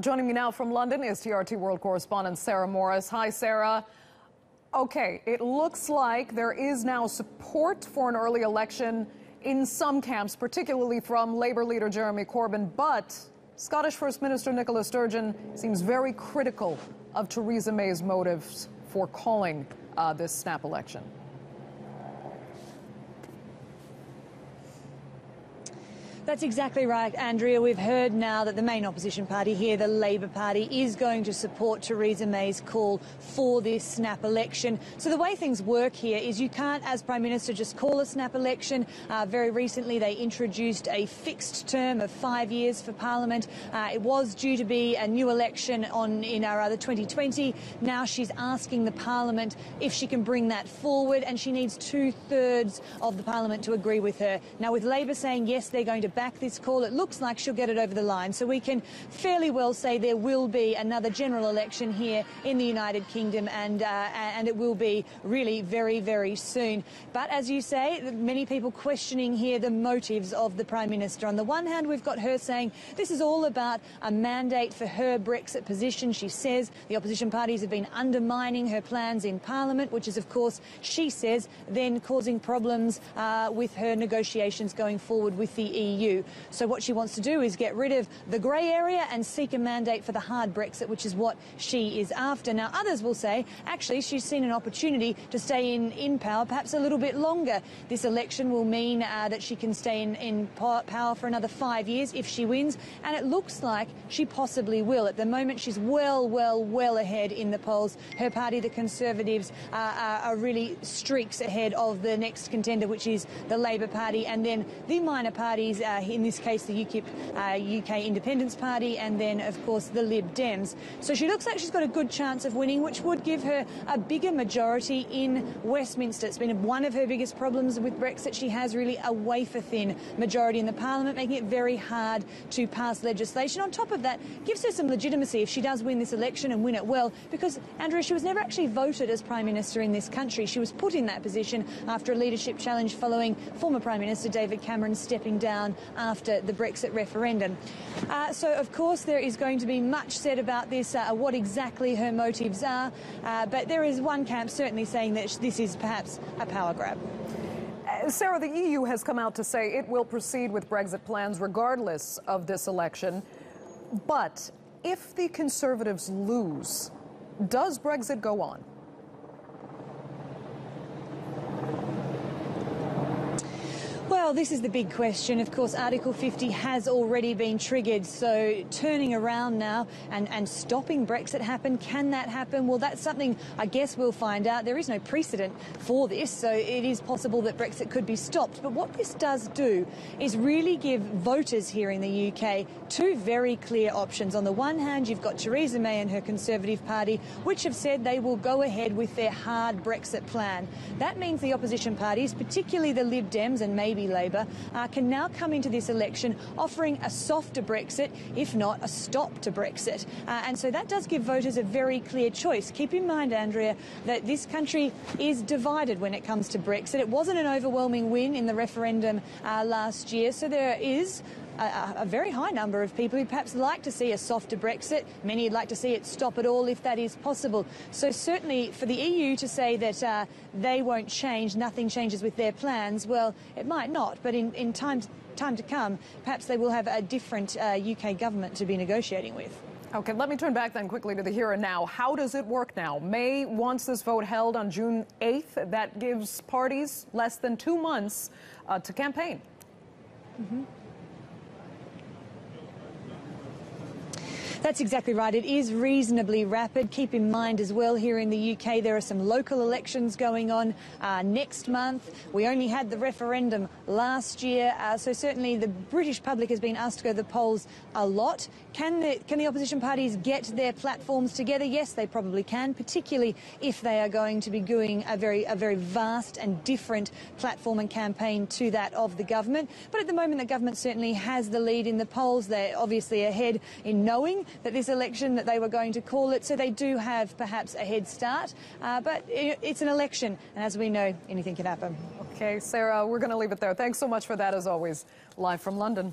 Joining me now from London is TRT World correspondent Sarah Morice. Hi, Sarah. Okay, it looks like there is now support for an early election in some camps, particularly from Labour leader Jeremy Corbyn, but Scottish First Minister Nicola Sturgeon seems very critical of Theresa May's motives for calling this snap election. That's exactly right, Andrea. We've heard now that the main opposition party here, the Labour Party, is going to support Theresa May's call for this snap election. So the way things work here is you can't, as Prime Minister, just call a snap election. Very recently, they introduced a fixed term of 5 years for Parliament. It was due to be a new election in the 2020. Now she's asking the Parliament if she can bring that forward, and she needs 2/3 of the Parliament to agree with her. Now, with Labour saying yes, they're going to back this call, it looks like she'll get it over the line. So we can fairly well say there will be another general election here in the United Kingdom, and it will be really very, very soon. But as you say, many people questioning here the motives of the Prime Minister. On the one hand, we've got her saying this is all about a mandate for her Brexit position. She says the opposition parties have been undermining her plans in Parliament, which is, of course, she says, then causing problems with her negotiations going forward with the EU. So what she wants to do is get rid of the grey area and seek a mandate for the hard Brexit, which is what she is after. Now, others will say, actually, she's seen an opportunity to stay in power perhaps a little bit longer. This election will mean that she can stay in power for another 5 years if she wins, and it looks like she possibly will. At the moment, she's well ahead in the polls. Her party, the Conservatives, are really streaks ahead of the next contender, which is the Labour Party, and then the minor parties, in this case the UKIP, UK Independence Party, and then, of course, the Lib Dems. So she looks like she's got a good chance of winning, which would give her a bigger majority in Westminster. It's been one of her biggest problems with Brexit. She has really a wafer-thin majority in the Parliament, making it very hard to pass legislation. On top of that, gives her some legitimacy if she does win this election and win it well, because, Andrea, she was never actually voted as Prime Minister in this country. She was put in that position after a leadership challenge following former Prime Minister David Cameron stepping down after the Brexit referendum. So, of course, there is going to be much said about this, what exactly her motives are, but there is one camp certainly saying that this is perhaps a power grab. Sarah, the EU has come out to say it will proceed with Brexit plans regardless of this election. But if the Conservatives lose, does Brexit go on? Well, this is the big question. Of course, Article 50 has already been triggered, so turning around now and stopping Brexit happen, can that happen? Well, that's something I guess we'll find out. There is no precedent for this, so it is possible that Brexit could be stopped. But what this does do is really give voters here in the UK two very clear options. On the one hand, you've got Theresa May and her Conservative Party, which have said they will go ahead with their hard Brexit plan. That means the opposition parties, particularly the Lib Dems and maybe Labour, can now come into this election offering a softer Brexit, if not a stop to Brexit. And so that does give voters a very clear choice. Keep in mind, Andrea, that this country is divided when it comes to Brexit. It wasn't an overwhelming win in the referendum last year, so there is a very high number of people who perhaps like to see a softer Brexit. Many would like to see it stop at all if that is possible. So certainly for the EU to say that they won't change, nothing changes with their plans, well, it might not. But in time to come, perhaps they will have a different UK government to be negotiating with. Okay, let me turn back then quickly to the here and now. How does it work now? May wants this vote held on June 8th. That gives parties less than 2 months to campaign. That's exactly right. It is reasonably rapid. Keep in mind as well, here in the UK, there are some local elections going on next month. We only had the referendum last year, so certainly the British public has been asked to go to the polls a lot. Can the opposition parties get their platforms together? Yes, they probably can, particularly if they are going to be doing a very vast and different platform and campaign to that of the government. But at the moment, the government certainly has the lead in the polls. They're obviously ahead in knowing that this election, that they were going to call it, so they do have perhaps a head start. But it's an election, and as we know, anything can happen. Okay, Sarah, we're going to leave it there. Thanks so much for that, as always, live from London.